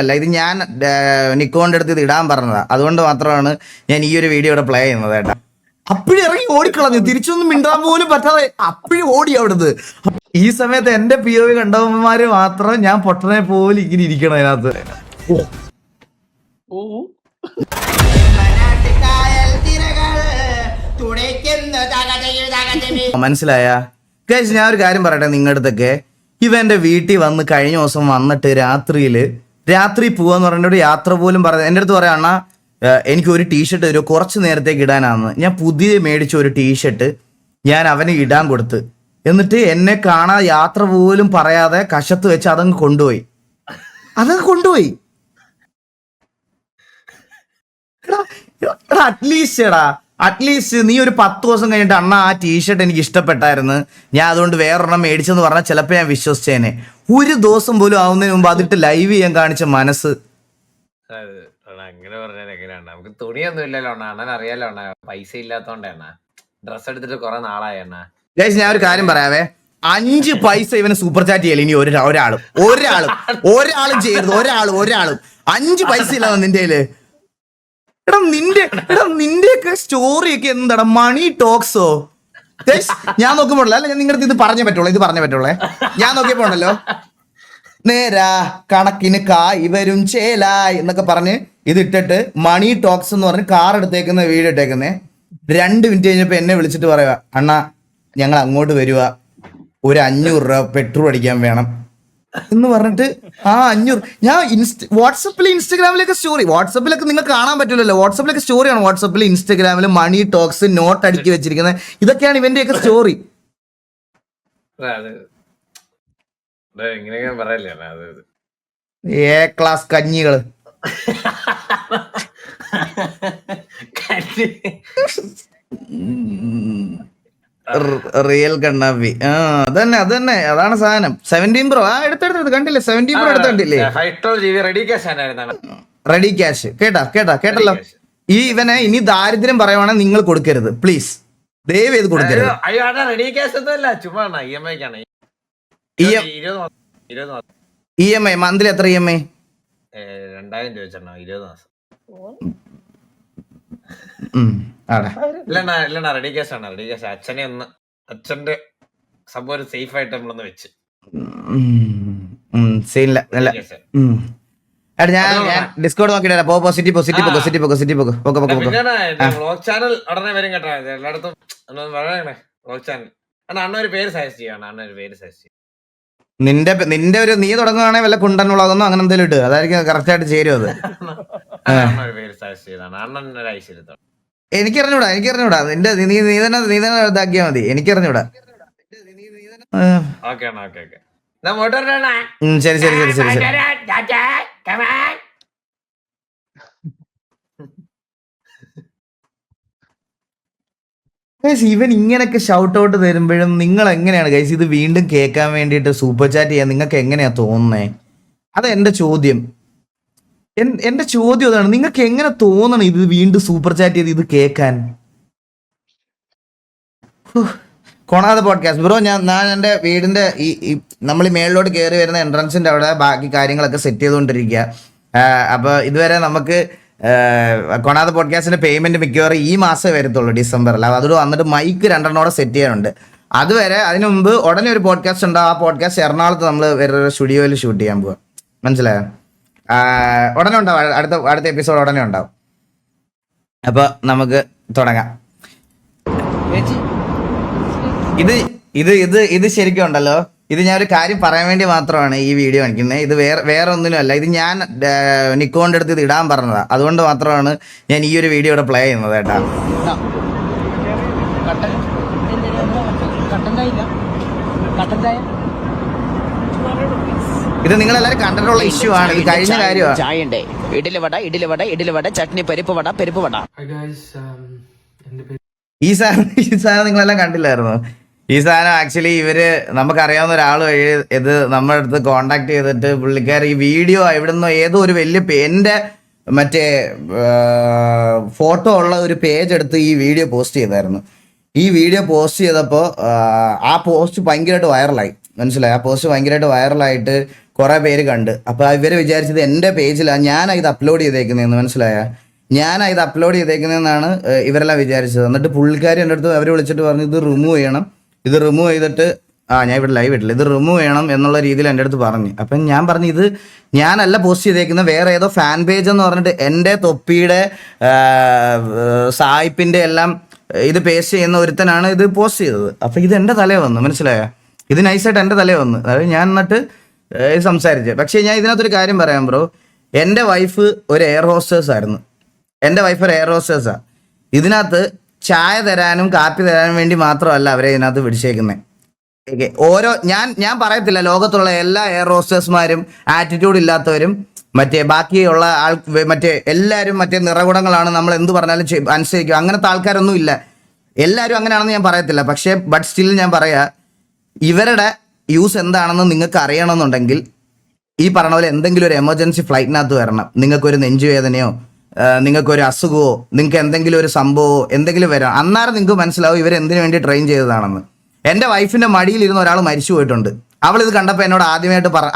അല്ല, ഇത് ഞാൻ നിക്കോന്റെ അടുത്ത് ഇത് ഇടാൻ പറഞ്ഞതാ. അതുകൊണ്ട് മാത്രമാണ് ഞാൻ ഈ ഒരു വീഡിയോ ഇവിടെ പ്ലേ ചെയ്യുന്നത് കേട്ടാ. അപ്പോഴും ഇറങ്ങി ഓടിക്കളഞ്ഞു, തിരിച്ചൊന്നും മിണ്ടാൻ പോലും പറ്റാതെ അപ്പോഴും ഓടി അവിടുന്ന്. ഈ സമയത്ത് എന്റെ POV കണ്ടവന്മാര് മാത്രം ഞാൻ പൊട്ടനെ പോലും ഇങ്ങനെ ഇരിക്കണം അതിനകത്ത്. മനസ്സിലായ ഗൈസ്? ഞാൻ ഒരു കാര്യം പറയട്ടെ നിങ്ങളുടെ അടുത്തൊക്കെ. ഇവന്റെ വീട്ടിൽ വന്ന് കഴിഞ്ഞ ദിവസം വന്നിട്ട് രാത്രി പോവാന്ന് പറഞ്ഞിട്ട് ഒരു യാത്ര പോലും പറഞ്ഞത് എൻ്റെ അടുത്ത് പറയാം, അണ്ണാ എനിക്ക് ഒരു ടീഷർട്ട് തരുമോ, കുറച്ച് നേരത്തേക്ക് ഇടാനാന്ന്. ഞാൻ പുതിയ മേടിച്ച ഒരു ടീഷർട്ട് ഞാൻ അവന് ഇടാൻ കൊടുത്ത്, എന്നിട്ട് എന്നെ കാണാൻ യാത്ര പോലും പറയാതെ കശത്ത് വെച്ച് അതങ്ങ് കൊണ്ടുപോയി. അറ്റ്ലീസ്റ്റ് നീ ഒരു 10 ദിവസം കഴിഞ്ഞിട്ട് അണ്ണ ആ ടീഷർട്ട് എനിക്ക് ഇഷ്ടപ്പെട്ടായിരുന്നു, ഞാൻ അതുകൊണ്ട് വേറൊരെണ്ണം മേടിച്ചെന്ന് പറഞ്ഞാൽ ചിലപ്പോൾ ഞാൻ വിശ്വസിച്ചേനെ. ഒരു ദിവസം പോലും ആവുന്നതിന് മുമ്പ് അതിട്ട് ലൈവ് ചെയ്യാൻ കാണിച്ച മനസ്സ്. അങ്ങനെ പറഞ്ഞാൽ എങ്ങനെയാണ്? നമുക്ക് തുണിയൊന്നും ഇല്ലല്ലോ അണ്ണ, അണ്ണൻ അറിയാലോ അണ്ണ, പൈസ ഇല്ലാത്തോണ്ടാണ് ഡ്രസ് എടുത്തിട്ട് കുറെ നാളായി അണ്ണ. ഗൈസ് ഞാൻ ഒരു കാര്യം പറയാവേ, 5 പൈസ ഇവന് സൂപ്പർ ചാറ്റ് ചെയ്യല ഇനി ഒരാളും ചെയ്യരുത്. ഒരാളും 5 പൈസ ഇല്ല നിന്റെ കയ്യില്. നിന്റെയൊക്കെ സ്റ്റോറി ഒക്കെ എന്താടാ? മണി ടോക്സോ? ഞാൻ നോക്കുമ്പോഴല്ലോ, അല്ല ഞാൻ നിങ്ങളുടെ ഇത് പറഞ്ഞേ പറ്റുള്ളൂ. ഞാൻ നോക്കിയപ്പോണ്ടല്ലോ, നേരാ കണക്കിന് ഇവരും ചേലായി എന്നൊക്കെ പറഞ്ഞ് ഇതിട്ടിട്ട് മണി ടോക്സ് എന്ന് പറഞ്ഞ് കാർ എടുത്തേക്കുന്ന വീഡിയോ ഇട്ടേക്കുന്നേ. 2 മിനിറ്റ് കഴിഞ്ഞപ്പോ എന്നെ വിളിച്ചിട്ട് പറയുക, അണ്ണാ ഞങ്ങൾ അങ്ങോട്ട് വരുക, ഒരു 500 രൂപ പെട്രോൾ അടിക്കാൻ വേണം എന്ന് പറഞ്ഞിട്ട് ആ 500. ഞാൻ ഇൻസ്റ്റാഗ്രാമിലൊക്കെ സ്റ്റോറി, വാട്സപ്പിലൊക്കെ നിങ്ങൾക്ക് കാണാൻ പറ്റില്ലല്ലോ, വാട്സപ്പിലൊക്കെ സ്റ്റോറിയാണ്. വാട്സപ്പിൽ ഇൻസ്റ്റാഗ്രാമിൽ മണി ടോക്സ് നോട്ട് അടുക്കി വെച്ചിരിക്കുന്നത്, ഇതൊക്കെയാണ് ഇവന്റെയൊക്കെ സ്റ്റോറി. ക്ലാസ് കഞ്ഞികള്. റിയൽ കണ്ണാപ്പി. അതന്നെ അതാണ് സാധനം. 17 Pro എടുത്തെടുത്ത് കണ്ടില്ലേ? 17 Pro എടുത്തില്ലേ? Ready cash. കേട്ടല്ലോ? ഇവനെ ഇനി ദാരിദ്ര്യം പറയുവാണെങ്കിൽ നിങ്ങൾ കൊടുക്കരുത്, പ്ലീസ്, ദയവ് ചെയ്ത് കൊടുക്കരുത്. EMI മന്ത്ലി എത്ര? EMI 2000 ചോദിച്ചോ, 20 മാസം. റെഡി ക്യാഷ് ആണ്. അച്ഛന്റെ സംഭവം സേഫ് ആയിട്ട് നമ്മളൊന്ന് വെച്ച്. ഞാൻ ഡിസ്കൗണ്ട് നോക്കിട്ട് വ്ളോഗ് ചാനൽ ഉടനെ വരും കേട്ടോ, എല്ലായിടത്തും വ്ളോഗ് ചാനൽ. അണ്ണ ഒരു പേര് സജസ്റ്റ് ചെയ്യണം. നിന്റെ ഒരു നീ തുടങ്ങുകയാണെങ്കിൽ വല്ല കുണ്ടൻ വ്ളോഗൊന്നും അങ്ങനെ എന്തെങ്കിലും ഇട്ട്, അതായിരിക്കും കറക്റ്റ് ആയിട്ട് ചേരും. അത് എനിക്കറിഞ്ഞൂടാ. നിന്റെ നീ തന്നെ ഇതാക്കിയാ മതി. എനിക്കറിഞ്ഞൂടാ. ശരി. ഇവൻ ഇങ്ങനൊക്കെ ഷൗട്ട് ഔട്ട് തരുമ്പോഴും നിങ്ങൾ എങ്ങനെയാണ് ഗൈസ് ഇത് വീണ്ടും കേൾക്കാൻ വേണ്ടിയിട്ട് സൂപ്പർ ചാറ്റ് ചെയ്യാൻ നിങ്ങൾക്ക് എങ്ങനെയാ തോന്നുന്നേ? അതാ എന്റെ ചോദ്യം. എന്റെ ചോദ്യം അതാണ്, നിങ്ങൾക്ക് എങ്ങനെ തോന്നണം ഇത് വീണ്ടും സൂപ്പർ ചാറ്റ് ചെയ്ത് ഇത് കേൾക്കാൻ? കൊണാതെ പോഡ്കാസ്റ്റ് ബ്രോ, ഞാൻ എൻ്റെ വീടിന്റെ ഈ നമ്മൾ ഈ മേളിലോട്ട് കയറി വരുന്ന എൻട്രൻസിന്റെ അവിടെ ബാക്കി കാര്യങ്ങളൊക്കെ സെറ്റ് ചെയ്തുകൊണ്ടിരിക്കുക. അപ്പൊ ഇതുവരെ നമുക്ക് കൊണാതെ പോഡ്കാസ്റ്റിന്റെ പേയ്മെന്റ് മിക്കവാറും ഈ മാസം വരത്തുള്ളൂ, ഡിസംബറിൽ. അതോട് വന്നിട്ട് മൈക്ക് 2 സെറ്റ് ചെയ്യാനുണ്ട്. അതുവരെ അതിനു മുമ്പ് ഉടനെ ഒരു പോഡ്കാസ്റ്റ് ഉണ്ടാവും. ആ പോഡ്കാസ്റ്റ് എറണാകുളത്ത് നമ്മൾ വേറൊരു സ്റ്റുഡിയോയിൽ ഷൂട്ട് ചെയ്യാൻ പോവാം. മനസ്സിലായോ? ഉടനെ ഉണ്ടാവും, അടുത്ത എപ്പിസോഡ് ഉടനെ ഉണ്ടാവും. അപ്പൊ നമുക്ക് തുടങ്ങാം. ഇത് ശരിക്കും ഉണ്ടല്ലോ, ഇത് ഞാൻ ഒരു കാര്യം പറയാൻ വേണ്ടി മാത്രമാണ് ഈ വീഡിയോ കാണിക്കുന്നത്. ഇത് വേറെ ഒന്നിനും അല്ല. ഇത് ഞാൻ നിക്കോന്റെ അടുത്ത് ഇത് ഇടാൻ പറഞ്ഞതാ. അതുകൊണ്ട് മാത്രമാണ് ഞാൻ ഈ ഒരു വീഡിയോ ഇവിടെ പ്ലേ ചെയ്യുന്നത് കേട്ടാ. ഇത് നിങ്ങളെല്ലാരും കണ്ടിട്ടുള്ള ഇഷ്യൂ ആണ്. ഇത് കഴിഞ്ഞ കാര്യമാണ്. ഇഡ്ഡലിവട ചട്നി പരിപ്പ് വട. ഈ സാധനം നിങ്ങളെല്ലാം കണ്ടില്ലായിരുന്നു? ഈ സാധനം ആക്ച്വലി ഇവര് നമുക്കറിയാവുന്ന ഒരാൾ വഴി ഇത് നമ്മുടെ അടുത്ത് കോണ്ടാക്ട് ചെയ്തിട്ട് പുള്ളിക്കാർ ഈ വീഡിയോ എവിടെ നിന്നോ ഏതോ ഒരു വലിയ എൻ്റെ മറ്റേ ഫോട്ടോ ഉള്ള ഒരു പേജ് എടുത്ത് ഈ വീഡിയോ പോസ്റ്റ് ചെയ്തായിരുന്നു. ഈ വീഡിയോ പോസ്റ്റ് ചെയ്തപ്പോൾ ആ പോസ്റ്റ് ഭയങ്കരമായിട്ട് വൈറലായി. മനസ്സിലായി? ആ പോസ്റ്റ് ഭയങ്കരമായിട്ട് വൈറലായിട്ട് കുറെ പേര് കണ്ട്. അപ്പൊ ഇവര് വിചാരിച്ചത് എൻ്റെ പേജിലാണ് ഞാനാ ഇത് അപ്ലോഡ് ചെയ്തേക്കുന്നതെന്ന്. മനസ്സിലായ? ഞാനാ ഇത് അപ്ലോഡ് ചെയ്തേക്കുന്നതെന്നാണ് ഇവരെല്ലാം വിചാരിച്ചത്. എന്നിട്ട് പുള്ളിക്കാരി എൻ്റെ അടുത്ത് അവർ വിളിച്ചിട്ട് പറഞ്ഞു ഇത് റിമൂവ് ചെയ്യണം, ഇത് റിമൂവ് ചെയ്തിട്ട് ഞാൻ ഇവിടെ ലൈവ് ഇട്ടില്ല, ഇത് റിമൂവ് ചെയ്യണം എന്നുള്ള രീതിയിൽ എൻ്റെ അടുത്ത് പറഞ്ഞു. അപ്പം ഞാൻ പറഞ്ഞു ഇത് ഞാനല്ല പോസ്റ്റ് ചെയ്തേക്കുന്നത്, വേറെ ഏതോ ഫാൻ പേജ് എന്ന് പറഞ്ഞിട്ട് എൻ്റെ തൊപ്പിയുടെ സായിപ്പിൻ്റെ എല്ലാം ഇത് പേസ്റ്റ് ചെയ്യുന്ന ഒരുത്തനാണ് ഇത് പോസ്റ്റ് ചെയ്തത്. അപ്പം ഇത് എൻ്റെ തലേ വന്നു. മനസ്സിലായ? ഇത് നൈസായിട്ട് എൻ്റെ തലേ വന്നു. അതായത് ഞാൻ എന്നിട്ട് സംസാരിച്ചു. പക്ഷേ ഞാൻ ഇതിനകത്തൊരു കാര്യം പറയാം ബ്രോ. എൻ്റെ വൈഫ് ഒരു എയർ ഹോസ്റ്റേഴ്സ് ആയിരുന്നു. എൻ്റെ വൈഫ് ഒരു എയർ ഹോസ്റ്റേഴ്സാണ്. ഇതിനകത്ത് ചായ തരാനും കാപ്പി തരാനും വേണ്ടി മാത്രമല്ല അവരെ ഇതിനകത്ത് പിടിച്ചേക്കുന്നത്. ഓരോ ഞാൻ പറയത്തില്ല ലോകത്തുള്ള എല്ലാ എയർ ഹോസ്റ്റേഴ്സ്മാരും ആറ്റിറ്റ്യൂഡ് ഇല്ലാത്തവരും മറ്റേ ബാക്കിയുള്ള മറ്റേ എല്ലാവരും മറ്റേ നിറകുടങ്ങളാണ്, നമ്മൾ എന്ത് പറഞ്ഞാലും അനുസരിക്കും, അങ്ങനത്തെ ആൾക്കാരൊന്നും ഇല്ല. എല്ലാവരും അങ്ങനെയാണെന്ന് ഞാൻ പറയത്തില്ല. പക്ഷേ ബട്ട് സ്റ്റിൽ ഞാൻ പറയാ, ഇവരുടെ യൂസ് എന്താണെന്ന് നിങ്ങൾക്ക് അറിയണമെന്നുണ്ടെങ്കിൽ ഈ പറഞ്ഞ പോലെ എന്തെങ്കിലും ഒരു എമർജൻസി ഫ്ലൈറ്റിനകത്ത് വരണം. നിങ്ങൾക്കൊരു നെഞ്ചുവേദനയോ നിങ്ങൾക്കൊരു അസുഖമോ നിങ്ങൾക്ക് എന്തെങ്കിലും ഒരു സംഭവമോ എന്തെങ്കിലും വരാം, അന്നേരം നിങ്ങൾക്ക് മനസ്സിലാവും ഇവർ എന്തിനു വേണ്ടി ട്രെയിൻ ചെയ്തതാണെന്ന്. എൻ്റെ വൈഫിൻ്റെ മടിയിലിരുന്ന ഒരാൾ മരിച്ചു പോയിട്ടുണ്ട്. അവൾ ഇത് കണ്ടപ്പോൾ എന്നോട്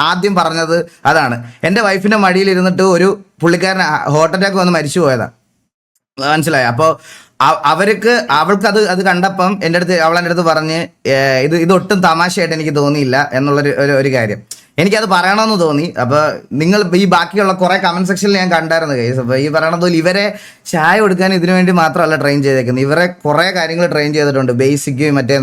ആദ്യം പറഞ്ഞത് അതാണ്. എൻ്റെ വൈഫിൻ്റെ മടിയിലിരുന്നിട്ട് ഒരു പുള്ളിക്കാരൻ ഹാർട്ട് അറ്റാക്ക് വന്ന് മരിച്ചു പോയതാണ്. മനസ്സിലായി? അപ്പോൾ അവൾക്കത് കണ്ടപ്പം അവളെൻ്റെ അടുത്ത് പറഞ്ഞ് ഇതൊട്ടും തമാശയായിട്ട് എനിക്ക് തോന്നിയില്ല എന്നുള്ളൊരു കാര്യം എനിക്കത് പറയണമെന്ന് തോന്നി. അപ്പോൾ നിങ്ങൾ ഈ ബാക്കിയുള്ള കുറേ കമൻറ്റ് സെക്ഷനിൽ ഞാൻ കണ്ടായിരുന്നു കേസ്. അപ്പോൾ ഈ പറയണത് പോലെ ഇവരെ ചായ കൊടുക്കാൻ ഇതിനു വേണ്ടി മാത്രമല്ല ട്രെയിൻ ചെയ്തേക്കുന്നത്, ഇവരെ കുറേ കാര്യങ്ങൾ ട്രെയിൻ ചെയ്തിട്ടുണ്ട്. ബേസിക് മറ്റേ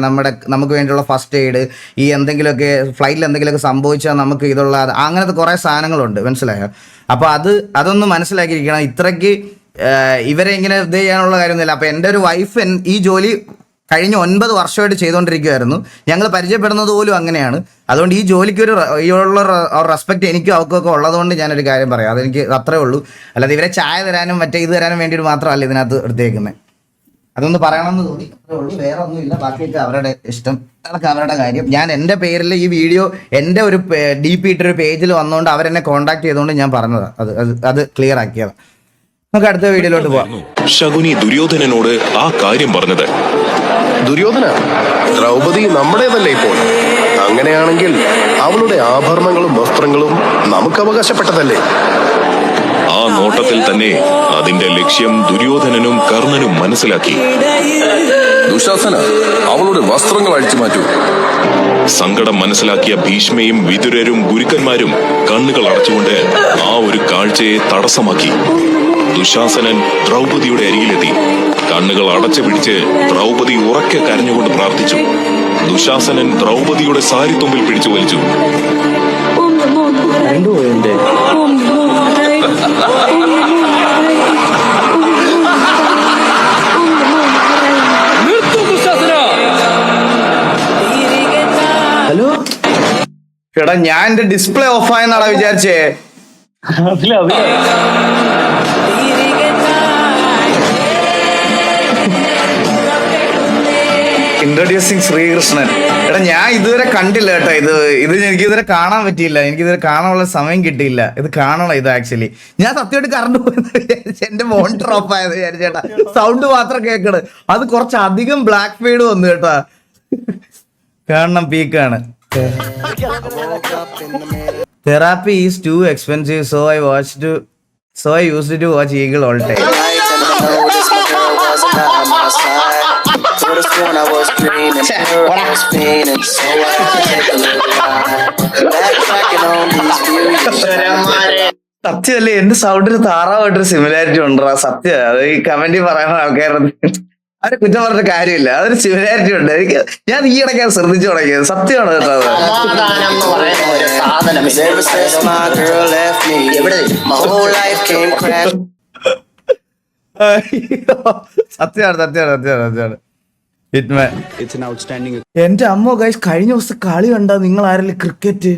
നമുക്ക് വേണ്ടിയുള്ള ഫസ്റ്റ് എയ്ഡ്, ഈ എന്തെങ്കിലുമൊക്കെ ഫ്ലൈറ്റിൽ എന്തെങ്കിലുമൊക്കെ സംഭവിച്ചാൽ നമുക്ക് ഇതുള്ള അങ്ങനത്തെ കുറേ സാധനങ്ങളുണ്ട്. മനസ്സിലായോ? അപ്പോൾ അതൊന്ന് മനസ്സിലാക്കിയിരിക്കണം. ഇത്രയ്ക്ക് ഇവരെ ഇങ്ങനെ ഇത് ചെയ്യാനുള്ള കാര്യമൊന്നുമില്ല. അപ്പോൾ എൻ്റെ ഒരു വൈഫ് ഈ ജോലി കഴിഞ്ഞ 9 വർഷമായിട്ട് ചെയ്തുകൊണ്ടിരിക്കുമായിരുന്നു. ഞങ്ങൾ പരിചയപ്പെടുന്നത് പോലും അങ്ങനെയാണ്. അതുകൊണ്ട് ഈ ജോലിക്ക് ഉള്ള റെസ്പെക്ട് എനിക്കും അവർക്കൊക്കെ ഉള്ളതുകൊണ്ട് ഞാനൊരു കാര്യം പറയാം. അതെനിക്ക് അത്രേ ഉള്ളൂ. അല്ലാതെ ഇവരെ ചായ തരാനും മറ്റേ ഇത് തരാനും വേണ്ടിയിട്ട് മാത്രമല്ല ഇതിനകത്ത് എടുത്തേക്കുന്നത്. അതൊന്ന് പറയണമെന്ന് തോന്നി, അത്രേ ഉള്ളൂ. വേറെ ഒന്നുമില്ല. ബാക്കിയൊക്കെ അവരുടെ ഇഷ്ടം, അതൊക്കെ അവരുടെ കാര്യം. ഞാൻ എൻ്റെ പേരിൽ ഈ വീഡിയോ എൻ്റെ ഒരു DP ഇട്ടൊരു പേജിൽ വന്നുകൊണ്ട് അവരെന്നെ കോൺടാക്ട് ചെയ്തുകൊണ്ട് ഞാൻ പറഞ്ഞതാണ്. അത് ക്ലിയർ ആക്കിയതാണ്. നമുക്ക് അടുത്ത വീഡിയോയിലോട്ട് പോവാം. ശകുനി ദുര്യോധനനോട് ആ കാര്യം പറഞ്ഞത്. ദുര്യോധന, ദ്രൗപദി നമ്മുടേതല്ലേ ഇപ്പോൾ? അങ്ങനെയാണെങ്കിൽ അവളുടെ ആഭരണങ്ങളും വസ്ത്രങ്ങളും നമുക്ക് അവകാശപ്പെട്ടതല്ലേ? ആ നോട്ടത്തിൽ തന്നെ അതിന്റെ ലക്ഷ്യം ദുര്യോധനനും കർണനും മനസ്സിലാക്കി. ദുശാസന, അവളുടെ വസ്ത്രങ്ങൾ അഴിച്ചു മാറ്റൂ. സങ്കടം മനസ്സിലാക്കിയ ഭീഷ്മയും വിതുരരും ഗുരുക്കന്മാരും കണ്ണുകൾ അടച്ചുകൊണ്ട് ആ ഒരു കാഴ്ചയെ തടസ്സമാക്കി. ദുശാസനൻ ദ്രൗപദിയുടെ അരികിലെത്തി. കണ്ണുകൾ അടച്ചു പിടിച്ച് ദ്രൗപദി ഉറക്കെ കരഞ്ഞുകൊണ്ട് പ്രാർത്ഥിച്ചു. ദുശാസനൻ ദ്രൗപദിയുടെ സാരിത്തുമ്പിൽ പിടിച്ചു വലിച്ചു. ഹലോ എടാ, ഞാൻ എന്റെ ഡിസ്പ്ലേ ഓഫ് ആയെന്നാടാ വിചാരിച്ചേ. ഇൻട്രൊഡ്യൂസിങ് ശ്രീകൃഷ്ണൻ. എടാ, ഞാൻ ഇതുവരെ കണ്ടില്ല കേട്ടോ. ഇത് എനിക്ക് ഇതുവരെ കാണാൻ പറ്റിയില്ല. എനിക്ക് ഇതുവരെ കാണാനുള്ള സമയം കിട്ടിയില്ല. ഇത് കാണണം. ഇത് ആക്ച്വലി ഞാൻ സത്യമായിട്ട് കറണ്ട് പോയെന്ന് വിചാരിച്ചു. എന്റെ മോണിറ്റർ ഓഫ് ആയത് വിചാരിച്ചേട്ടാ. സൗണ്ട് മാത്രം കേൾക്കണ്. അത് കുറച്ചധികം ബ്ലാക്ക് ഫെയ്ഡ് വന്നു കേട്ടാ. കാണണം, പീക്കാണ്. Therapy is too expensive, so I used to watch Eagle all time. സത്യമല്ലേ, എന്റെ സൗണ്ടിന് താറാവായിട്ടൊരു സിമിലാരിറ്റി ഉണ്ടോ? സത്യം. അത് ഈ കമന്റിൽ പറയുന്ന ആൾക്കാരുടെ അവരെ കുറ്റം പറഞ്ഞ കാര്യമില്ല. അതൊരു സിമിലാരിറ്റി ഉണ്ട്. ഞാൻ ഈ ഇടയ്ക്ക് ശ്രദ്ധിച്ചു തുടങ്ങിയത്. സത്യമാണ് കേട്ടോ. സത്യമാണ്. എന്റെ അമ്മ ഗൈസ്, കഴിഞ്ഞ ദിവസം കളി കണ്ടാ നിങ്ങൾ ആരെങ്കിലും ക്രിക്കറ്റ്?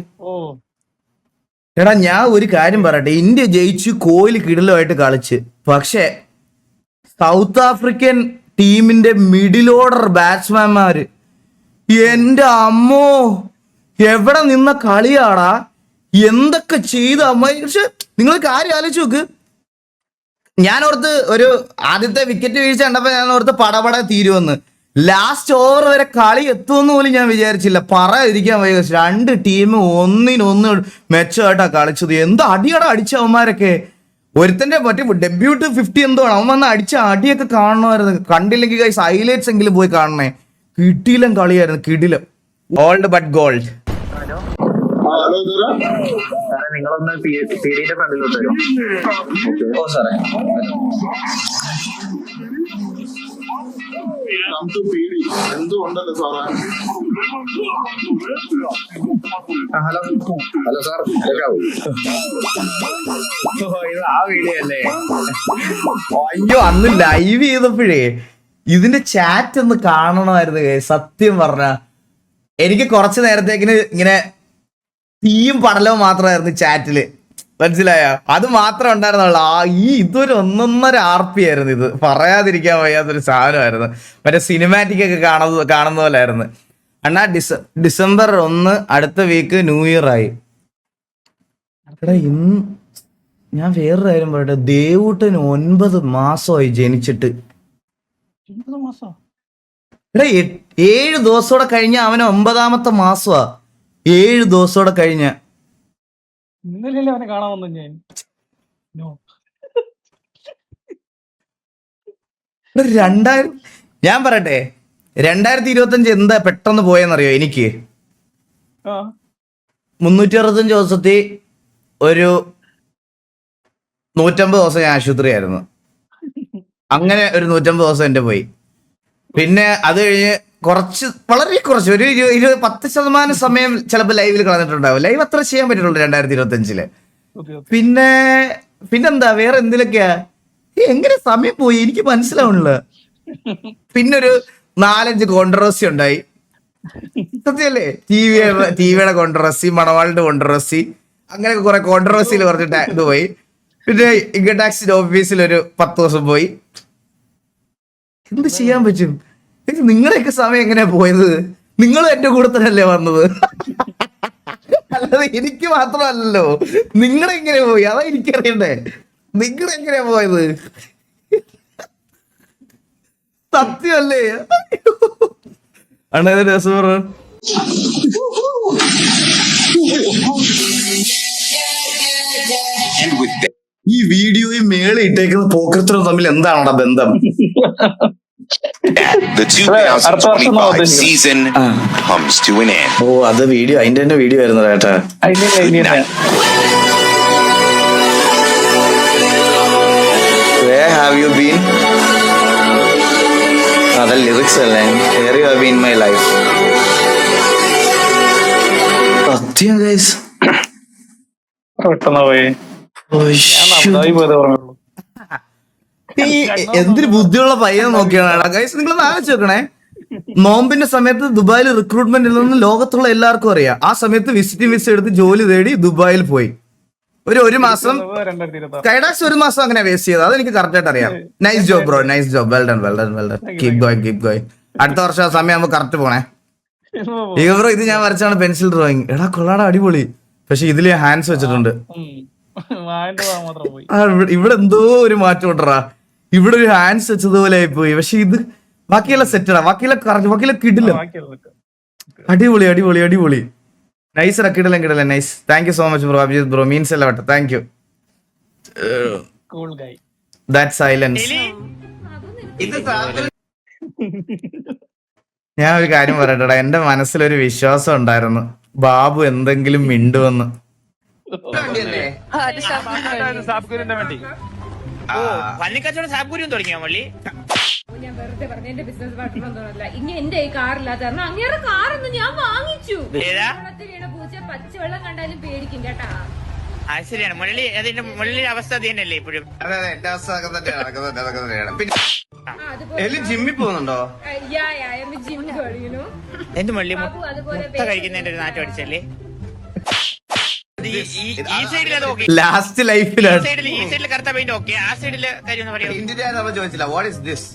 എടാ, ഞാൻ ഒരു കാര്യം പറയട്ടെ. ഇന്ത്യ ജയിച്ചു, കോഹ്ലി കിടിലമായിട്ട് കളിച്ച്. പക്ഷെ സൗത്ത് ആഫ്രിക്കൻ ടീമിന്റെ മിഡിൽ ഓർഡർ ബാറ്റ്സ്മാൻമാര്, എന്റെ അമ്മോ, എവിടെ നിന്ന കളിയാടാ, എന്തൊക്കെ ചെയ്ത അമ്മ. പക്ഷെ നിങ്ങൾ കാര്യം ആലോചിച്ച് നോക്ക്. ഞാൻ ഓർത്ത് ഒരു ആദ്യത്തെ വിക്കറ്റ് വീഴ്ച കണ്ടപ്പോ ഞാൻ ഓർത്ത് പടപട തീരുവെന്ന്. ലാസ്റ്റ് ഓവർ വരെ കളി എത്തുമെന്ന് പോലും ഞാൻ വിചാരിച്ചില്ല. പറയാതിരിക്കാൻ വയ്യ. 2 ടീം ഒന്നിനൊന്ന് മെച്ചമായിട്ടാ കളിച്ചത്. എന്താ അടിയടാ അടിച്ച അവന്മാരൊക്കെ. ഒരുത്തന്റെ മറ്റേ ഡെബ്യൂട്ട് 50 എന്തോ ആണ്. അവൻ വന്ന് അടിച്ച അടിയൊക്കെ കാണണമായിരുന്നു. കണ്ടില്ലെങ്കിൽ ഗൈസ് ഹൈലൈറ്റ്സ് എങ്കിലും പോയി കാണണേ. കിടിലം കളിയായിരുന്നു, കിടിലം. Old but gold. നിങ്ങളൊന്ന് പീഡിയുടെ ഫ്രണ്ടിലോട്ട് വരും. ഓ സാറേ, എന്തുകൊണ്ടല്ലോ സാറേ? ഹലോ ഹലോ സാർ, കേൾക്കാവൂ? ഇത് ആ വീഡിയോ അല്ലേ? അയ്യോ, അന്ന് ലൈവ് ചെയ്തപ്പോഴേ ഇതിന്റെ ചാറ്റ് ഒന്ന് കാണണമായിരുന്നു guys. സത്യം പറഞ്ഞ എനിക്ക് കുറച്ചു നേരത്തേക്കിന് ഇങ്ങനെ തീയും പടലവും മാത്രമായിരുന്നു ചാറ്റില്, മനസ്സിലായോ? അത് മാത്രം ഉണ്ടായിരുന്നുള്ളൂ. ഇതൊരു 1.5 RP ആയിരുന്നു. ഇത് പറയാതിരിക്കാൻ വയ്യാത്തൊരു സാധനമായിരുന്നു. മറ്റേ സിനിമാറ്റിക് ഒക്കെ കാണുന്ന പോലായിരുന്നു. അണ്ണാ ഡിസംബർ 1 അടുത്ത വീക്ക് ന്യൂ ഇയർ ആയി. എടാ ഇന്ന് ഞാൻ വേറൊരു കാര്യം പറയട്ടെ, ദേവൂട്ടന് 9 മാസമായി ജനിച്ചിട്ട്. എടാ 7 ദിവസത്തോടെ കഴിഞ്ഞ അവന് 9ാമത്തെ മാസമാ. 7 ദിവസത്തോടെ കഴിഞ്ഞ. ഇന്നലെ അവനെ കാണാൻ വന്നു ഞാൻ. ഞാൻ പറയട്ടെ, 2025 എന്താ പെട്ടെന്ന് പോയെന്നറിയോ? എനിക്ക് 365 ദിവസത്തിൽ ഒരു 150 ദിവസം ഞാൻ ആശുപത്രി ആയിരുന്നു. അങ്ങനെ ഒരു 150 ദിവസം എന്റെ പോയി. പിന്നെ അത് കഴിഞ്ഞ് വളരെ കുറച്ച് ഒരു 10% സമയം ചിലപ്പോൾ ലൈവിൽ കളഞ്ഞിട്ടുണ്ടാവും. ലൈവ് അത്ര ചെയ്യാൻ പറ്റുള്ളൂ 2025. പിന്നെന്താ വേറെ എന്തിലൊക്കെയാ എങ്ങനെ സമയം പോയി എനിക്ക് മനസ്സിലാവണില്ല. പിന്നെ ഒരു 4-5 കോൺട്രവേഴ്സി ഉണ്ടായി. സത്യല്ലേ? ടിവിയുടെ കോൺട്രവേഴ്സി, മണവാളിന്റെ കോൺട്രവേഴ്സി, അങ്ങനെയൊക്കെ കുറെ കോൺട്രവേഴ്സിയിൽ കുറച്ച് ഇത് പോയി. പിന്നെ ഇൻകം ടാക്സിന്റെ ഓഫീസിൽ ഒരു 10 ദിവസം പോയി. എന്ത് ചെയ്യാൻ പറ്റും? നിങ്ങളുടെയൊക്കെ സമയം എങ്ങനെയാ പോയത്? നിങ്ങളും എന്റെ കൂടെ തന്നെയല്ലേ വന്നത്? അല്ലാതെ എനിക്ക് മാത്രമല്ലല്ലോ. നിങ്ങളെങ്ങനെ പോയി അതാ എനിക്കറിയണ്ടേ. നിങ്ങളെങ്ങനെയാ പോയത്? സത്യമല്ലേ? അണ്ണ രസം പറ. ഈ വീഡിയോയും മേളിൽ ഇട്ടേക്കുന്ന പോക്കർത്തനും തമ്മിൽ എന്താണോ ബന്ധം? The 2025 season comes to an end. ഓ, അത് വീഡിയോ, അതിന്റെ തന്നെ വീഡിയോ ആയിരുന്നു കേട്ടാ. Where have you been? അത് ലിറിക്സ് അല്ലേ? Where you have been in my life. സത്യം ഗൈസ്. പെട്ടെന്ന് പോയി. എന്തൊരു ബുദ്ധിയുള്ള പയ്യൻ നോക്കിയാണ് ഗൈസ്. നിങ്ങൾ ആലോചിച്ച് നോക്കണേ, നോമ്പിന്റെ സമയത്ത് ദുബായിൽ റിക്രൂട്ട്മെന്റ് ഇല്ലെന്ന് ലോകത്തുള്ള എല്ലാവർക്കും അറിയാം. ആ സമയത്ത് വിസിറ്റിംഗ് വിസ എടുത്ത് ജോലി തേടി ദുബായിൽ പോയി. ഒരു മാസം കൈഡാക്സ് 1 മാസം അങ്ങനെ വേസ്റ്റ് ചെയ്തത്. അതെനിക്ക് കറക്റ്റ് ആയിട്ട് അറിയാം. Nice job bro, nice job, well done. Keep going. അടുത്ത വർഷം ആ സമയം നമുക്ക് കറക്റ്റ് പോണേ. ബ്രോ ഇത് ഞാൻ വരച്ചാണ് പെൻസിൽ ഡ്രോയിങ്. എടാ കൊള്ളാടാ, അടിപൊളി. പക്ഷെ ഇതില് ഹാൻഡ്സ് വെച്ചിട്ടുണ്ട്. ഇവിടെ എന്തോ ഒരു മാറ്റം ഉണ്ടറാ. ഇവിടെ ഒരു ഹാൻഡ്സ് വെച്ചതുപോലെ ആയിപ്പോയി. പക്ഷെ ഇത് ബാക്കിയെല്ലാം സെറ്റടാ, ബാക്കിയെല്ലാം കിടില്ല. അടിപൊളി. നൈസ് കിടല nice. Thank you so much bro. Abhijith bro means എല്ലാം വട്ടെ. Thank you. That silence. ഞാൻ ഒരു കാര്യം പറയട്ടെടാ, എന്റെ മനസ്സിലൊരു വിശ്വാസം ഉണ്ടായിരുന്നു ബാബു എന്തെങ്കിലും മിണ്ടുവെന്ന്. ഞാൻ വെറുതെ പറഞ്ഞു എന്റെ ബിസിനസ് പാർട്ട്ണർ ഇങ്ങനെ എന്റെ ഈ കാറില്ലാത്ത കാരണം അങ്ങേറെ കാറൊന്നും ഞാൻ വാങ്ങിച്ചു. പൂച്ച പച്ചവെള്ളം കണ്ടാലും പേടിക്കും കേട്ടാ. ശരിയാണ് മുരളി, അതിന്റെ മുരളി അവസ്ഥ തന്നെയല്ലേ ഇപ്പോഴും? അതെ എന്റെ അവസ്ഥ ജിമ്മിൽ പോകുന്നുണ്ടോ? എന്ത് മുരളി മുട്ട കഴിക്കുന്നതിന്റെ ഒരു നാറ്റം അടിച്ചല്ലേ? ഈ സൈഡിൽ അത് ഓക്കെ, ലാസ്റ്റ് ലൈഫിലാണ്. ഈ സൈഡിൽ കറുത്ത പെയിന്റ് ഓക്കെ, ആ സൈഡിൽ കാര്യം പറയാം. ചോദിച്ചില്ല what is this?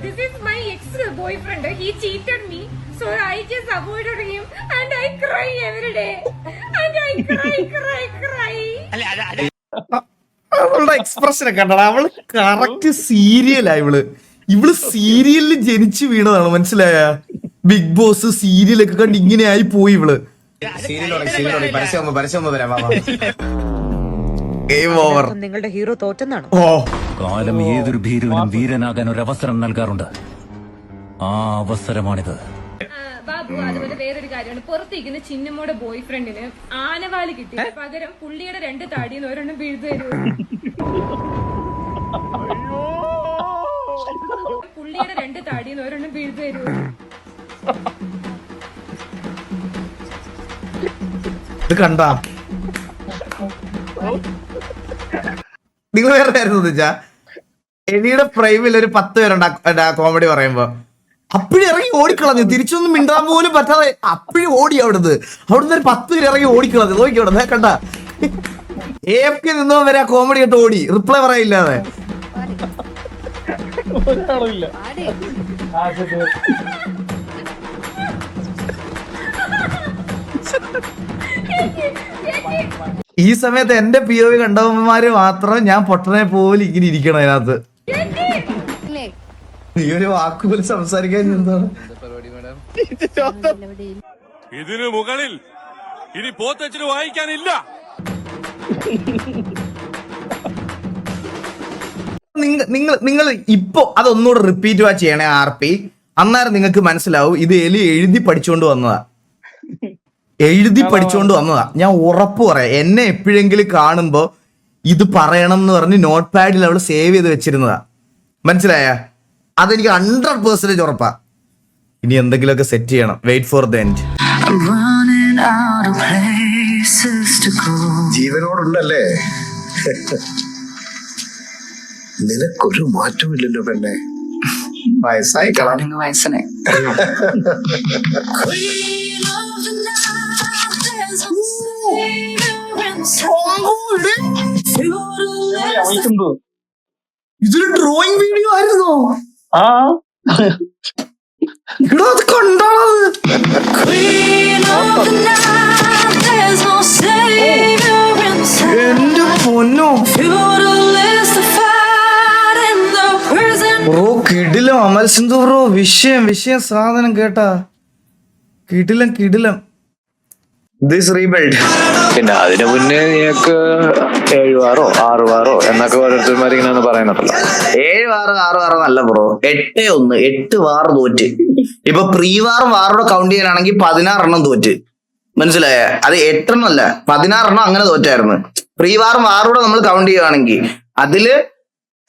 This is my ex-boyfriend. He cheated me, so I just avoided him and I cry every day. And I cry. അല്ല അവളുടെ എക്സ്പ്രഷൻ ഒക്കെ കണ്ടടാ. അവള് കറക്റ്റ് സീരിയലാ ഇവള്. ഇവള് സീരിയലിൽ ജനിച്ചു വീണതാണ്, മനസ്സിലായ? ബിഗ് ബോസ് സീരിയലൊക്കെ കണ്ട് ഇങ്ങനെ ആയി പോയി ഇവള്. നിങ്ങളുടെ ഹീറോ തോറ്റെന്നാണ്. ഓ കാലം ഏതൊരു ഭീരുവിനും വീരനാകാൻ ഒരു അവസരം നൽകാറുണ്ട്. ആ അവസരമാണിത്. ബാബു, അതുപോലെ വേറൊരു കാര്യമാണ്, പുറത്തേക്കുന്ന ചിന്നമ്മയുടെ ബോയ് ഫ്രണ്ടിന് ആനവാല് കിട്ടി, പകരം പുള്ളിയുടെ 2 താടിന്ന് ഒരെണ്ണം വീഴ്തു തരുമോ? പുള്ളിയുടെ 2 താടിന്ന് ഒരെണ്ണം വീഴ്തു തരുമോ? ഇത് കണ്ടാ നിങ്ങൾ വേറെ ആയിരുന്നു വെച്ചാ എലിയുടെ പ്രൈമിൽ ഒരു 10 പേരുണ്ട് കോമഡി പറയുമ്പോ, അപ്പഴും ഇറങ്ങി ഓടിക്കളഞ്ഞു, തിരിച്ചൊന്നും മിണ്ടാൻ പോലും പറ്റാതെ അപ്പഴും ഓടി അവിടുന്ന് ഒരു 10 പേര് ഇറങ്ങി ഓടിക്കളഞ്ഞു. നോക്കി അവിടെ കണ്ട AFK നിന്നോ വരെ ആ കോമഡി ആയിട്ട് ഓടി, റിപ്ലൈ പറയില്ലാതെ. ഒരാളുമില്ല. ഈ സമയത്ത് എന്റെ POV കണ്ടവന്മാര് മാത്രം ഞാൻ പൊട്ടനെ പോലെ ഇങ്ങനെ ഇരിക്കണം അതിനകത്ത്. നീ ഒരു വാക്കുപോലും സംസാരിക്കാൻ എന്താണ്? ഇതിനു മുകളിൽ ഇനി പോത്തച്ചിന് വായിക്കാനില്ല. നിങ്ങൾ ഇപ്പൊ അതൊന്നുകൂടെ റിപ്പീറ്റ് ചെയ്യണേ RP. അന്നേരം നിങ്ങൾക്ക് മനസ്സിലാവും ഇത് എലി എഴുതി പഠിച്ചുകൊണ്ട് വന്നതാ, ഞാൻ ഉറപ്പ് പറയാം. എന്നെ എപ്പോഴെങ്കിലും കാണുമ്പോ ഇത് പറയണം എന്ന് പറഞ്ഞ് നോട്ട് പാഡിൽ അവള് സേവ് ചെയ്ത് വെച്ചിരുന്നതാ, മനസ്സിലായ? അതെനിക്ക് 100% ഉറപ്പാ. ഇനി എന്തെങ്കിലുമൊക്കെ സെറ്റ് ചെയ്യണം. Wait for the end. ജീവനോടുണ്ടല്ലേ? നിനക്കൊരു മാറ്റമില്ലല്ലോ പെണ്ണെ. വയസ്സായി കളഞ്ഞ വയസ്സനെ. ഇതൊരു ഡ്രോയിങ് വീഡിയോ ആയിരുന്നോ? ആ ഇവിടെ അത് കണ്ടാണത്. എന്റെ പൊന്നോ ബ്രോ, കിടിലം അമൽ സിന്ധു ബ്രോ, വിഷയം സാധനം കേട്ടാ, കിടിലം. This rebuild. പിന്നെ അതിനു മുന്നേ നീക്ക് 7 വാറോ 6 വാറോ എന്നൊക്കെ ഓരോരുത്തർമാർ ഇങ്ങനെ പറയുന്നുണ്ടല്ലോ. 7 വാറ് 6 വാറ് നല്ല ബ്രോ. 8 വാറ് തോറ്റ്. ഇപ്പൊ പ്രീ വാറോടെ കൗണ്ട് ചെയ്യാനാണെങ്കിൽ 16 തോറ്റ്, മനസ്സിലായ? അത് 8 അല്ല 16 അങ്ങനെ തോറ്റായിരുന്നു. പ്രീ വാറോടെ നമ്മൾ കൗണ്ട് ചെയ്യുകയാണെങ്കിൽ അതില്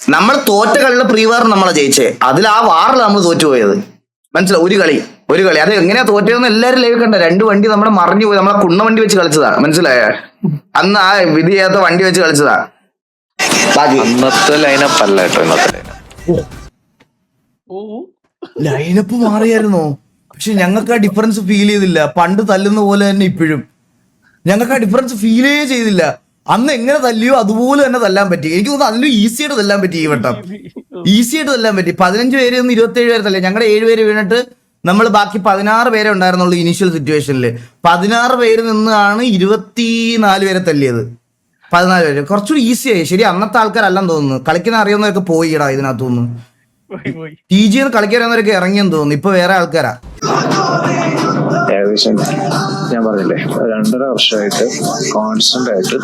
നമ്മൾ തോറ്റ കളിയിലെ പ്രീ വാർ നമ്മളെ ജയിച്ചേ, അതിൽ ആ വാറിൽ നമ്മൾ തോറ്റുപോയത്, മനസ്സിലായി? ഒരു കളി അത് എങ്ങനെയാ തോറ്റതെന്ന് എല്ലാരും ലൈവ് കണ്ട. 2 വണ്ടി നമ്മളെ മറിഞ്ഞു പോയി, നമ്മളെ കുണ്ണ വണ്ടി വെച്ച് കളിച്ചതാ, മനസ്സിലായ? അന്ന് ആ വിധി ചെയ്യാത്ത വണ്ടി വെച്ച് കളിച്ചതാ. അന്നത്തെ ലൈനപ്പ് അല്ല കേട്ടോ ഇന്നത്തെ ലൈനപ്പ് മാറിയായിരുന്നോ? പക്ഷെ ഞങ്ങൾക്ക് ആ ഡിഫറൻസ് ഫീൽ ചെയ്തില്ല. പണ്ട് തല്ലുന്ന പോലെ തന്നെ ഇപ്പോഴും ഞങ്ങൾക്ക് ആ ഡിഫറൻസ് ഫീലേ ചെയ്തില്ല. അന്ന് എങ്ങനെ തല്ലിയോ അതുപോലെ തന്നെ തല്ലാൻ പറ്റി. എനിക്ക് തോന്നുന്നു അതിലും ഈസി ആയിട്ട് തല്ലാൻ പറ്റി. ഈ വട്ടം ഈസി ആയിട്ട് തല്ലാൻ പറ്റി. 15 പേര് നിന്ന് 27 പേര് തല്ലേ. ഞങ്ങളുടെ 7 പേര് വീണിട്ട് നമ്മൾ ബാക്കി 16 പേരെ ഉണ്ടായിരുന്നുള്ളൂ ഇനീഷ്യൽ സിറ്റുവേഷനിൽ. 16 പേര് നിന്നാണ് 24 പേരെ തല്ലിയത്. 14 പേര് കുറച്ചുകൂടി ഈസിയായി. ശരി, അന്നത്തെ ആൾക്കാരല്ലെന്ന് തോന്നുന്നു. കളിക്കുന്ന അറിയുന്നവരൊക്കെ പോയിടാ ഇതിനകത്ത് തോന്നുന്നു. TG കളിക്കാൻ അറിയുന്നവരൊക്കെ ഇറങ്ങിയെന്ന് തോന്നുന്നു. ഇപ്പൊ വേറെ ആൾക്കാരാ. ഏകദേശം ഞാൻ പറഞ്ഞില്ലേ 2.5 വർഷമായിട്ട് കോൺസ്റ്റന്റ് ആയിട്ട്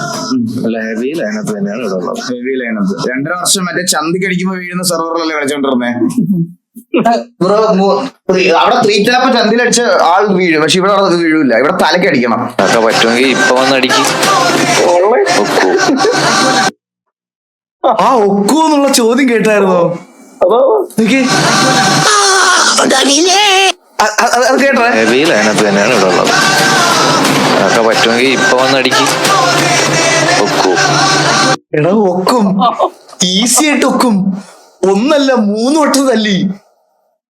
ഹെവി ലൈനപ്പ് തന്നെയാണ് ഇവിടെ ഉള്ളത്. ഹെവി ലൈനപ്പ് 2.5 വർഷം മറ്റേ ചന്തിക്കടിക്കുമ്പോ വീഴുന്ന സെർവറിലല്ലേ കളിച്ചോണ്ടിരുന്നേ. അവിടെ 3 ടാപ്പ് ചന്തിലടിച്ച് ആൾ വീഴും, പക്ഷെ ഇവിടെ അത് വീഴൂല. ഇവിടെ തലക്ക് അടിക്കണം. അതൊക്കെ പറ്റുമെങ്കിൽ ഇപ്പൊ വന്നടിക്കും. ആ ഒക്കൂ എന്നുള്ള ചോദ്യം കേട്ടായിരുന്നോ? കേട്ടോ? ഹെവി ലൈനപ്പ് തന്നെയാണ് ഇവിടെ ഉള്ളത്. അതൊക്കെ പറ്റുമെങ്കിൽ ഇപ്പൊ വന്നടിക്കും. എടാ ഒക്കും, ഈസി ആയിട്ട് ഒക്കും. 1 അല്ല 3 വട്ടം തല്ലി.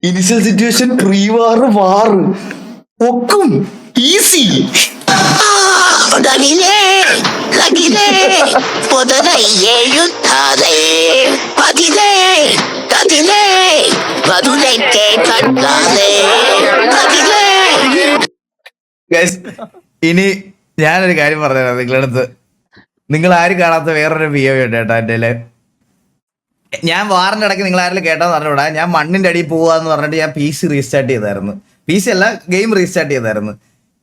ഇനിഷ്യൽ സിറ്റുവേഷൻ, പ്രീ വാറ്, വാറ്, ഒക്കും ഈസി. ഇനി ഞാനൊരു കാര്യം പറഞ്ഞുതരാം നിങ്ങളുടെ അടുത്ത്. നിങ്ങൾ ആരും കാണാത്ത വേറൊരു POV ഉണ്ട് കേട്ടോ. എൻ്റെ ഞാൻ വാറിന്റെ ഇടയ്ക്ക് നിങ്ങൾ ആരെങ്കിലും കേട്ടാന്ന് പറഞ്ഞൂടാ, ഞാൻ മണ്ണിന്റെ അടിയിൽ പോവാന്ന് പറഞ്ഞിട്ട് ഞാൻ PC റീസ്റ്റാർട്ട് ചെയ്തായിരുന്നു. PC അല്ല, ഗെയിം റീസ്റ്റാർട്ട് ചെയ്തായിരുന്നു.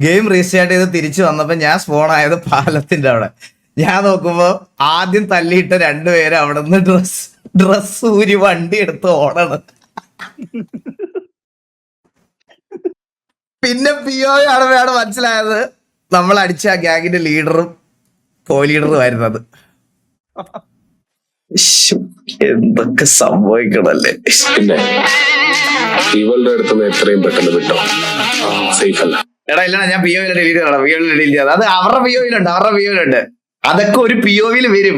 ഗെയിം റീസ്റ്റാർട്ട് ചെയ്ത് തിരിച്ചു വന്നപ്പോ ഞാൻ സ്പോൺ ആയത് പാലത്തിന്റെ അവിടെ. ഞാൻ നോക്കുമ്പോ ആദ്യം തല്ലിയിട്ട രണ്ടുപേരും അവിടെ നിന്ന് ഡ്രസ് ഊരി വണ്ടി എടുത്ത് ഓടണം. പിന്നെ PO ആണ് മനസ്സിലായത് നമ്മൾ അടിച്ച ആ ഗ്യാങ്ങിന്റെ ലീഡറും കോ ലീഡറും ആയിരുന്നത്. എന്തൊക്കെ സംഭവിക്കണല്ലേ. പിന്നെ ഇവളുടെ അടുത്ത് എത്രയും പെട്ടെന്ന് വിട്ടോ, സേഫ് അല്ല. എടാ ഇല്ല, ഞാൻ PO ഡിലീറ്റ് ചെയ്യണം. PO ഡിലീറ്റ് ചെയ്യാം. അത് അവരുടെ PO-യിലുണ്ട്. അതൊക്കെ ഒരു POV വരും.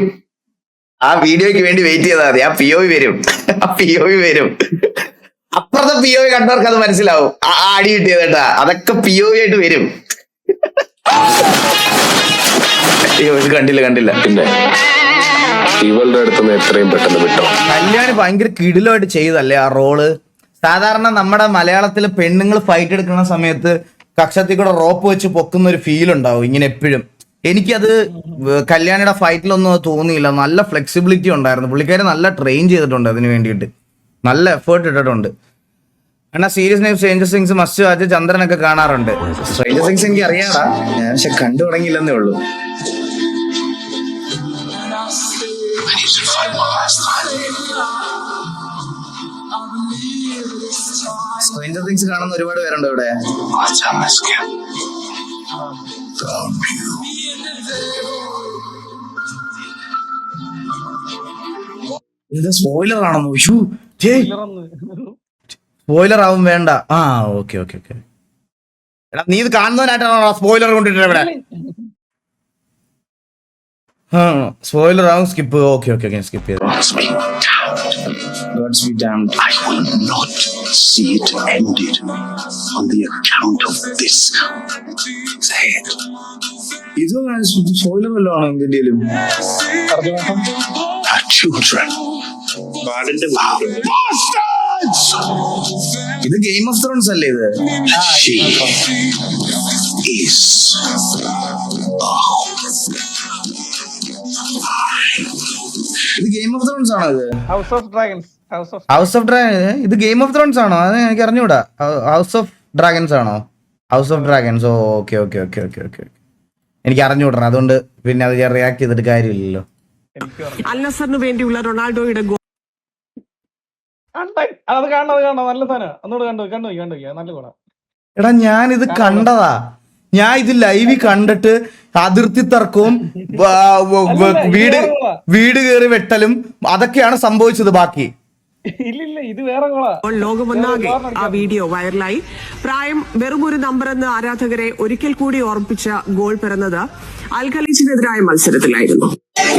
ആ വീഡിയോയ്ക്ക് വേണ്ടി വെയിറ്റ് ചെയ്താൽ മതി. ആ POV വരും. അപ്പുറത്തെ POV കണ്ടവർക്ക് അത് മനസ്സിലാവും. അടി കിട്ടിയത് കേട്ടാ, അതൊക്കെ POV ആയിട്ട് വരും. കണ്ടില്ല. പിന്നെ ഇവളുടെ അടുത്ത് എത്രയും പെട്ടെന്ന് വിട്ടോ. കല്യാണി ഭയങ്കര കിടിലമായിട്ട് ചെയ്തല്ലേ ആ റോള്. സാധാരണ നമ്മുടെ മലയാളത്തില് പെണ്ണുങ്ങൾ ഫൈറ്റ് എടുക്കുന്ന സമയത്ത് കക്ഷത്തിൽ കൂടെ റോപ്പ് വെച്ച് പൊക്കുന്ന ഒരു ഫീൽ ഉണ്ടാവും ഇങ്ങനെ എപ്പോഴും. എനിക്കത് കല്യാണിയുടെ ഫൈറ്റിലൊന്നും തോന്നിയില്ല. നല്ല ഫ്ലെക്സിബിലിറ്റി ഉണ്ടായിരുന്നു. പുള്ളിക്കാരി നല്ല ട്രെയിൻ ചെയ്തിട്ടുണ്ട് അതിന് വേണ്ടിയിട്ട്. നല്ല എഫേർട്ട് ഇട്ടിട്ടുണ്ട്. എന്നാ serious name stranger things must watch. ചന്ദ്രനൊക്കെ കാണാറുണ്ട്. സ്ട്രേഞ്ചർ തിങ്സ് എനിക്ക് അറിയാടാ, ഞാൻ പക്ഷെ കണ്ടു തുടങ്ങിയില്ലെന്നേ ഉള്ളൂ. സ്ട്രേഞ്ചർ തിങ്സ് കാണുന്ന ഒരുപാട് പേരുണ്ട് ഇവിടെ. ഇത് സ്പോയിലർ ആണെന്നോ? സ്പോയിലർ ആവും വേണ്ട. ആ ഓക്കെ. എടാ നീ ഇത് കാണുന്നവനായിട്ടാണോ സ്പോയിലർ കൊണ്ടിട്ട് ഇവിടെ? സ്പോയിലർ ആവും. സ്കിപ്പ്. ഓക്കെ സ്കിപ്പ് ചെയ്തു. Gods be damned. I will not see it ended on the account of this. Say it. ഇത് സ്പോയിലർ വല്ലതും ആണോ എന്തിന്റെയും? Our children. ഇത് ഗെയിം ഓഫ് ത്രോൺസ് അല്ലേ ഇത്? She is ഇത് ഗെയിം ഓഫ് ത്രോൺസ് ആണോ? ഇത് ഹൗസ് ഓഫ് ഡ്രാഗൺസ്. ഇത് ഗെയിം ഓഫ് ത്രോൺസ് ആണോ? അത് എനിക്ക് അറിഞ്ഞൂടാ. ഹൗസ് ഓഫ് ഡ്രാഗൺസ് ആണോ? House of dragons. ഓക്കെ. എനിക്ക് അറിഞ്ഞൂടാ, അതുകൊണ്ട് പിന്നെ അത് ഞാൻ റിയാക്ട് ചെയ്തിട്ട് കാര്യമില്ലല്ലോ. അൽനസറിന് വേണ്ടിയുള്ള റൊണാൾഡോയുടെ അത് കാണണം നല്ല സാധനം. ഒന്നുകൂടെ കണ്ടു നല്ല ഗുണം. എടാ ഞാനിത് കണ്ടതാ. ഞാൻ ഇത് ലൈവിൽ കണ്ടിട്ട് അതിർത്തി തർക്കവും വീട് കയറി വെട്ടലും അതൊക്കെയാണ് സംഭവിച്ചത്. ബാക്കി ഇല്ല ഇത് വേറെ ലോകമൊന്നാകെ ആ വീഡിയോ വൈറലായി. പ്രായം വെറും ഒരു നമ്പറെന്ന് ആരാധകരെ ഒരിക്കൽ കൂടി ഓർമ്മിപ്പിച്ച ഗോൾ പിറന്നത് അൽഖലീജിനെതിരായ മത്സരത്തിലായിരുന്നു.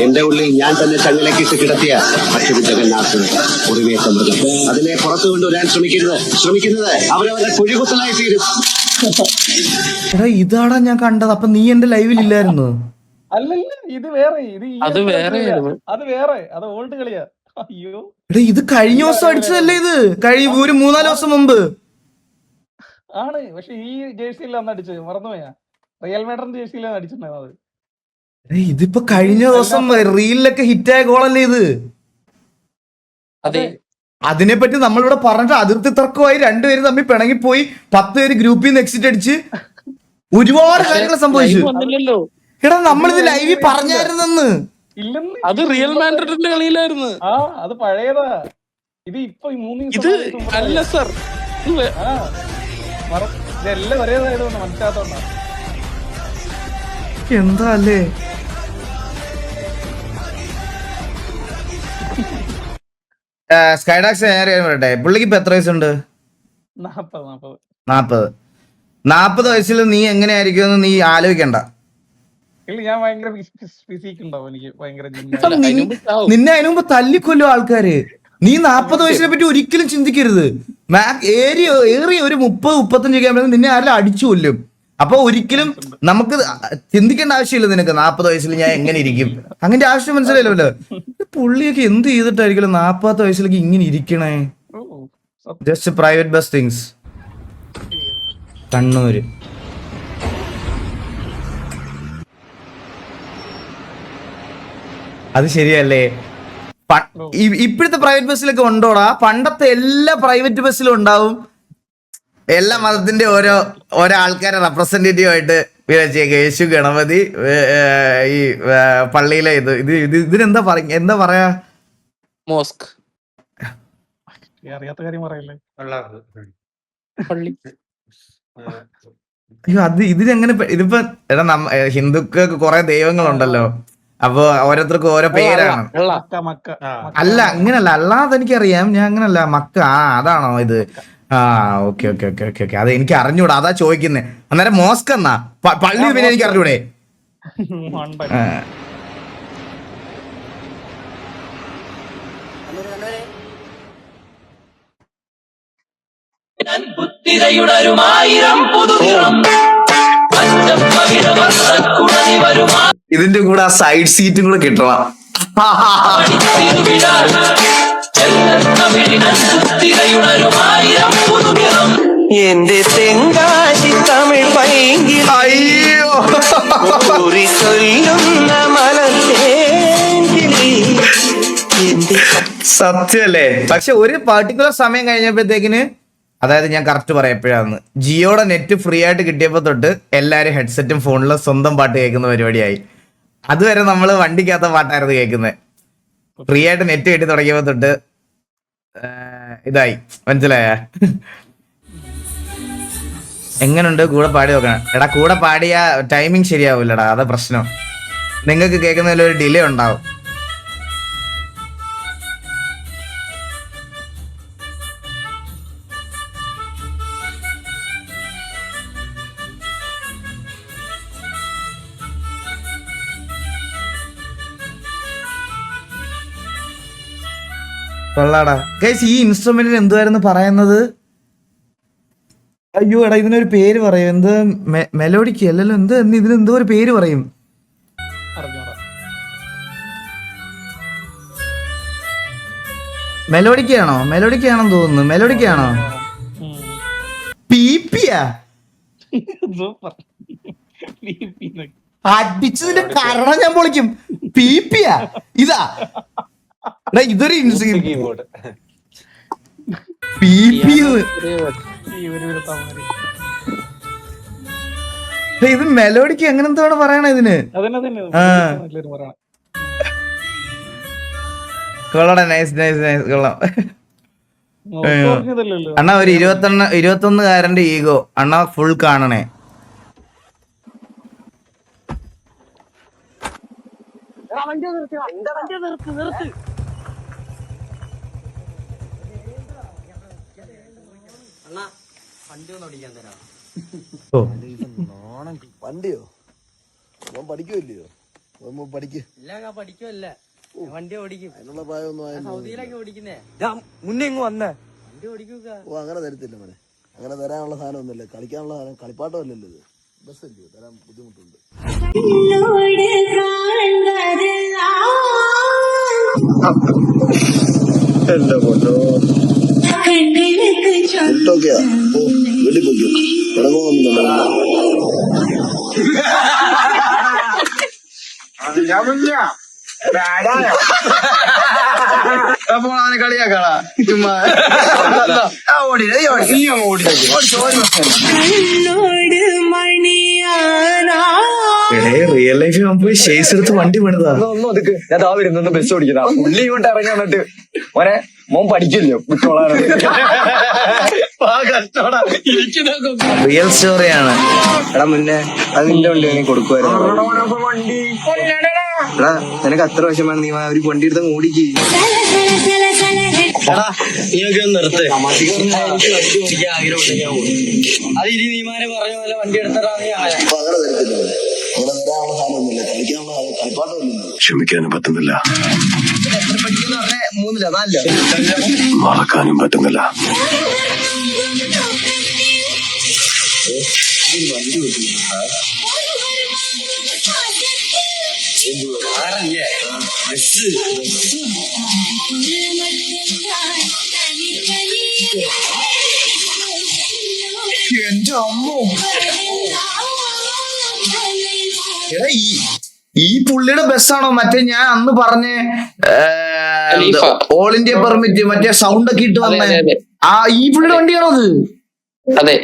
എന്റെ ഉള്ളിൽ ഞാൻ തന്നെ ചങ്ങലക്കിട്ട് കിടത്തിയ മറ്റൊരു ജഗന്നാഥന് ഒരുവേറ്റ മൃഗം. അതിനെ പുറത്തു കൊണ്ടുവരാൻ ശ്രമിക്കുന്നത് അവരവരുടെ കുഴികുത്തലായി തീരും. എടാ ഇതാടാ ഞാൻ കണ്ടത്. അപ്പൊ നീ എന്റെ ലൈവിൽ ഇല്ലായിരുന്നു? അല്ലല്ല ഇത് വേറെ. അത് വേറെ. അത് ഓൾഡ് കളിയാ. അയ്യോ എടാ ഇത് കഴിഞ്ഞ ദിവസം അടിച്ചതല്ലേ? ഇത് ഒരു 3-4 ദിവസം മുമ്പ് ആണ്. പക്ഷെ ഈ ജേഴ്സിയിലാണ് അടിച്ചത്. മറന്നുപോയാ? റിയൽ മാഡ്രിഡ് ജേഴ്സിയിലാണ് അടിച്ചിട്ടുണ്ടായിരുന്നത്. ഇതിപ്പോ കഴിഞ്ഞ ദിവസം റീലിലൊക്കെ ഹിറ്റായ ഗോളല്ലേ ഇത്? അതെ. അതിനെപ്പറ്റി നമ്മളിവിടെ പറഞ്ഞിട്ട് അതിർത്തി തർക്കമായി. രണ്ടുപേരും തമ്മിൽ പിണങ്ങിപ്പോയി. 10 പേര് ഗ്രൂപ്പിൽ നിന്ന് എക്സിറ്റ് അടിച്ച് ഒരുപാട് കാര്യങ്ങൾ സംഭവിച്ചു. എടാ നമ്മളിത് ലൈവിൽ പറഞ്ഞായിരുന്നെന്ന്. അത് റിയൽ മാഡ്രിഡിന്റെ കളിയിലായിരുന്നു. അത് പഴയതാ. ഇത് ഇപ്പൊ 3 ദിവസം അല്ല സർ. ഇതെല്ലാം ഒരേതായതുകൊണ്ട് മനസ്സിലാത്തോണ്ടാ. എന്താ അല്ലേ? സ്കൈഡാക്സ് പറയട്ടെ, പുള്ളിക്ക് ഇപ്പൊ എത്ര വയസ്സുണ്ട്? 40 വയസ്സിൽ നീ എങ്ങനെയായിരിക്കും നീ ആലോചിക്കണ്ട. ഞാൻ ഭയങ്കര ഫിസിക് ഉണ്ടാവും. എനിക്ക് ഭയങ്കര നിന്നെ അതിനു മുമ്പ് തല്ലിക്കൊല്ലും ആൾക്കാര്. നീ 40 വയസ്സിനെ പറ്റി ഒരിക്കലും ചിന്തിക്കരുത്. ഏറിയ ഒരു 30-35 ഒക്കെ നിന്നെ ആരെല്ലാം അടിച്ചു കൊല്ലും. അപ്പൊ ഒരിക്കലും നമുക്ക് ചിന്തിക്കേണ്ട ആവശ്യമില്ല. നിനക്ക് 40 വയസ്സിൽ ഞാൻ എങ്ങനെ ഇരിക്കും, അങ്ങനെ ആവശ്യം മനസ്സിലായില്ലല്ലോ. പുള്ളിയൊക്കെ എന്ത് ചെയ്തിട്ടായിരിക്കും 40 വയസ്സിലേക്ക് ഇങ്ങനെ ഇരിക്കണേ? Just private bus things. Kannur അത് ശരിയല്ലേ? ഇപ്പോഴത്തെ പ്രൈവറ്റ് ബസ്സിലൊക്കെ ഉണ്ടോടാ? പണ്ടത്തെ എല്ലാ പ്രൈവറ്റ് ബസ്സിലും ഉണ്ടാവും. എല്ലാ മതത്തിന്റെ ഓരോ ആൾക്കാരെ റെപ്രസെന്റേറ്റീവ് ആയിട്ട് വിളിച്ചേക്ക്. യേശു, ഗണപതി, ഈ പള്ളിയിലെ ഇതിനെന്താ പറയാ? മോസ്ക്. അറിയാത്ത കാര്യം പറയല്ലേ. പള്ളി. അയ്യോ, ഇതിനെങ്ങനെ ഇതിപ്പോ എടാ ഹിന്ദുക്കൾക്ക് കുറെ ദൈവങ്ങളുണ്ടല്ലോ. അപ്പൊ ഓരോരുത്തർക്കും ഓരോ പേരാണ്. അല്ല അങ്ങനല്ല, അല്ലാതെ എനിക്കറിയാം. ഞാൻ അങ്ങനല്ല. മക്ക അതാണോ ഇത്? ഓക്കെ. അത് എനിക്ക് അറിഞ്ഞൂടാ, അതാ ചോദിക്കുന്നേ. അന്നേരം മോസ്ക് എന്നാ പള്ളി പിന്നെ എനിക്ക് അറിഞ്ഞൂടെ? ഇതിന്റെ കൂടെ ആ സൈഡ് സീറ്റും കൂടെ കിട്ടണം. എന്റെ തെങ്കാശി തമിഴ് പൈങ്കിൽ അയ്യോ സത്യല്ലേ? പക്ഷെ ഒരു പർട്ടിക്കുലർ സമയം കഴിഞ്ഞപ്പോഴത്തേക്കിന്, അതായത് ഞാൻ കറക്റ്റ് പറയാം എപ്പോഴാന്ന്, ജിയോടെ നെറ്റ് ഫ്രീ ആയിട്ട് കിട്ടിയപ്പോ തൊട്ട് എല്ലാരും ഹെഡ്സെറ്റും ഫോണിലും സ്വന്തം പാട്ട് കേൾക്കുന്ന പരിപാടിയായി. അതുവരെ നമ്മൾ വണ്ടിക്കകത്ത പാട്ടായിരുന്നു കേൾക്കുന്നത്. ഫ്രീ ആയിട്ട് നെറ്റ് കിട്ടി തുടങ്ങിയപ്പോ തൊട്ട് ഇതായി. മനസ്സിലായ? എങ്ങനുണ്ട് കൂടെ പാടി നോക്കണം? എടാ, കൂടെ പാടിയ ടൈമിങ് ശരിയാവൂലടാ, അതാ പ്രശ്നം. നിങ്ങൾക്ക് കേൾക്കുന്നതിൽ ഒരു ഡിലേ ഉണ്ടാവും. കൊള്ളാടാ ഗൈസ്. ഈ ഇൻസ്ട്രുമെന്റിന് എന്തുവായിരുന്നു പറയുന്നത്? അയ്യോ എടാ, ഇതിനൊരു പേര് പറയും. എന്ത് മെലോഡിക്ക് അല്ലല്ലോ, ഇതിനെന്തോ ഒരു പേര് പറയും. മെലോഡിക്കാണെന്ന് തോന്നുന്നു. മെലോഡിക്കാണോ? പീപ്പിയാ? അടിച്ചതിന്റെ കാരണം ഞാൻ പൊളിക്കും. പീപ്പിയാ ഇതാ? ഇതൊരു ഇത് മെലോഡിക്ക് അങ്ങനെ എന്താണ് പറയണ ഇതിന്? കൊള്ളാം, നൈസ് കൊള്ളാം. അണ്ണ ഒരു 21-കാരന്റെ ഈഗോ അണ്ണ ഫുൾ കാണണേ. വണ്ടിയോ പഠിക്കുമല്ലയോ? പഠിക്കുമല്ല, വണ്ടി ഓടിക്കും. അതിനുള്ള പ്രായമൊന്നും സൗദിയിലൊക്കെ ഓടിക്കുന്നേ. മുന്നേ ഇങ്ങ് വന്നേ വണ്ടി ഓടിക്കുക. അങ്ങനെ തരത്തില്ല മോനെ. അങ്ങനെ തരാനുള്ള സാധനം ഒന്നുമില്ല. കളിക്കാനുള്ള സാധനം കളിപ്പാട്ടമല്ലല്ലോ ഇത്. ബസ്സല്ലയോ, തരാൻ ബുദ്ധിമുട്ടുണ്ട്. എന്റെ പൊന്നോ, വീട്ടിൽ പൊയ്ക്കോ. കിടങ്ങുന്നില്ല. അപ്പൊ അവനെ കളിയാക്കാടാ ചുമ്മാ. റിയൽ ലൈഫിൽ പോയി ഷേസ് എടുത്ത് വണ്ടി പണിതാ. ഞാൻ വരുന്ന ബസ് ഓടിക്കുന്ന പുള്ളി ഇങ്ങോട്ട് ഇറങ്ങി വന്നിട്ട് മോനെ മോൻ പഠിക്കില്ലോ റിയൽ സ്റ്റോറിയാണ്. എടാ മുന്നേ അത് നിന്റെ വണ്ടി നീ കൊടുക്കുമായിരുന്നു. എടാ നിനക്ക് അത്ര വശമാണ്, നീ ഒരു വണ്ടി എടുത്ത് ഓടിക്ക്. എടാ നീയൊക്കെ ഒന്ന് നിർത്ത്. അത് ഇനി നീമാരെ പറഞ്ഞ പോലെ വണ്ടി എടുത്തിട്ടാണ് ക്ഷമിക്കാനും പറ്റുന്നില്ല, മൂന്നില്ല നാലില്ല മറക്കാനും പറ്റുന്നില്ല. എന്റെ അമ്മോ, എടാ ഈ പുള്ളിയുടെ ബസ്സാണോ മറ്റേ ഞാൻ അന്ന് പറഞ്ഞ ഓൾ ഇന്ത്യ പെർമിറ്റ് മറ്റേ സൗണ്ട് ഒക്കെ ഇട്ട് വന്നേ. ആ ഈ പുള്ളിയുടെ വണ്ടിയാണോ അത്? അതെ.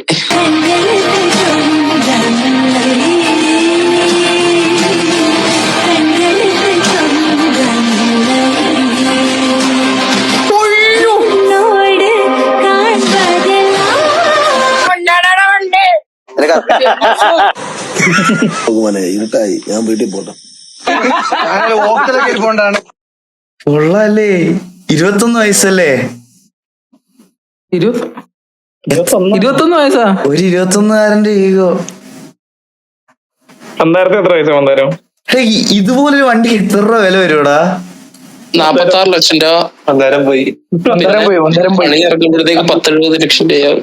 ഇരുട്ടായി, ഞാൻ വീട്ടിൽ പോട്ടെ. ഹോസ്റ്റലൊക്കെ ഇരിപ്പോണ്ടാണ്. കൊള്ളാല്ലേ, 21 വയസ്സല്ലേ? 21 വയസ്സാ? ഒരു 21-കാരന്റെ ഈഗോ. അന്നേരത്തെ എത്ര വയസ്സാ മന്ദാരം? ഇതുപോലൊരു വണ്ടി എത്ര രൂപ വില വരുവാടാ? 46 ലക്ഷം രൂപ മന്ദാരം പോയി. പണി ഇറക്കുമ്പോഴത്തേക്ക് 10-70 ലക്ഷം രൂപയാവും.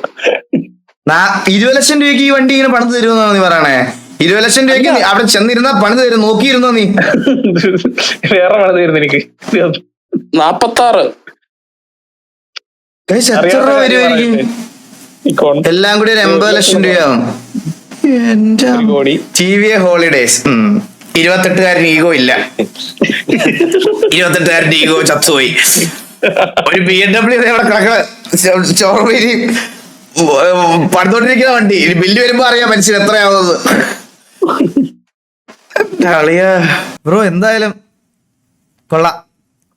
20 ലക്ഷം രൂപയ്ക്ക് ഈ വണ്ടി ഇങ്ങനെ പണിത് തരുമെന്നാണ് നീ പറയണേ? 20 ലക്ഷം രൂപയ്ക്ക് അവിടെ ചെന്നിരുന്നാ പണി തരും, നോക്കിയിരുന്നോ നീ? വേറെ പണി തരുന്നു എനിക്ക്. 46 എത്ര രൂപ വരുമായിരിക്കും? എല്ലാം കൂടി ഒരു 80 ലക്ഷം രൂപയാവും. TVA holidays. 28-കാരന് ഈഗോ ഇല്ല. 28-കാരന്റെ ഈഗോ ചത്തുപോയി. ഒരു BMW ഇവിടെ കിടക്കണ ചോറേരി പണിതോണ്ടിരിക്കുന്ന വണ്ടി. ഇനി ബില്ല് വരുമ്പോ അറിയാം മനുഷ്യൻ എത്രയാവുന്നത്. ബ്രോ എന്തായാലും കൊള്ളാം.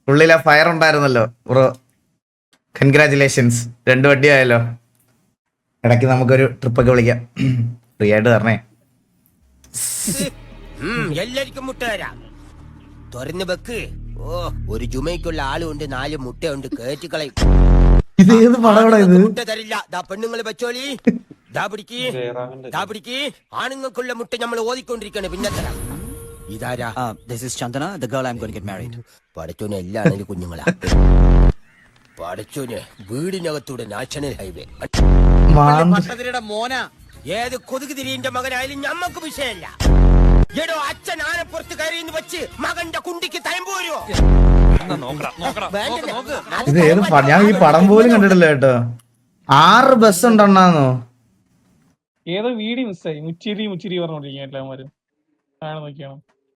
ഉള്ളിൽ ആ ഫയർ ഉണ്ടായിരുന്നല്ലോ ബ്രോ. കൺഗ്രാറ്റുലേഷൻസ്. 2 വണ്ടി ആയല്ലോ. ഇടയ്ക്ക് നമുക്കൊരു ട്രിപ്പൊക്കെ വിളിക്കാം. ഫ്രീ ആയിട്ട് തരണേ. എല്ലാവർക്കും മുട്ട തരാം. തുറന്ന് വെക്ക്. ഓ, ഒരു ജുമയ്ക്കുള്ള ആളുണ്ട്, 4 മുട്ടയുണ്ട്, കേറ്റിക്കളയും. ഇത് ഏത് പടവാടാ ഇത്? മുട്ട തരില്ല. പെണ്ണുങ്ങള് വെച്ചോളി. ആണുങ്ങൾക്കുള്ള മുട്ട നമ്മൾ ഓതിക്കൊണ്ടിരിക്കണേ, പിന്നെ തരാം. ഇതാരാ? ചന്ദന, the girl I'm going to get married. പടച്ചോനെ എല്ലാണേലും കുഞ്ഞുങ്ങളാ. പടച്ചോനെ വീടിനകത്തൂടെ നാഷണൽ ഹൈവേ. പട്ടതിരുടെ മോന ഏത് കൊതുക് തിരിന്റെ മകനായാലും ഞമ്മക്ക് വിഷയമല്ല. എടോ അച്ഛൻ ആനപ്പുറത്ത് കയറിയെന്ന് വെച്ച് മകന്റെ കുണ്ടിക്ക് തയമ്പ് വരുമോ? ഇത് ഏത് ഞാൻ ഈ പടം പോലും കണ്ടിട്ടില്ല കേട്ടോ. 6 ബസ് ഉണ്ടെന്നാന്നോ? ഏതോ വീഡിയോ മിസ്സായി. മുച്ചിരി പറഞ്ഞോണ്ടിരിക്കാൻ എല്ലാവരും നോക്കിയാണ്.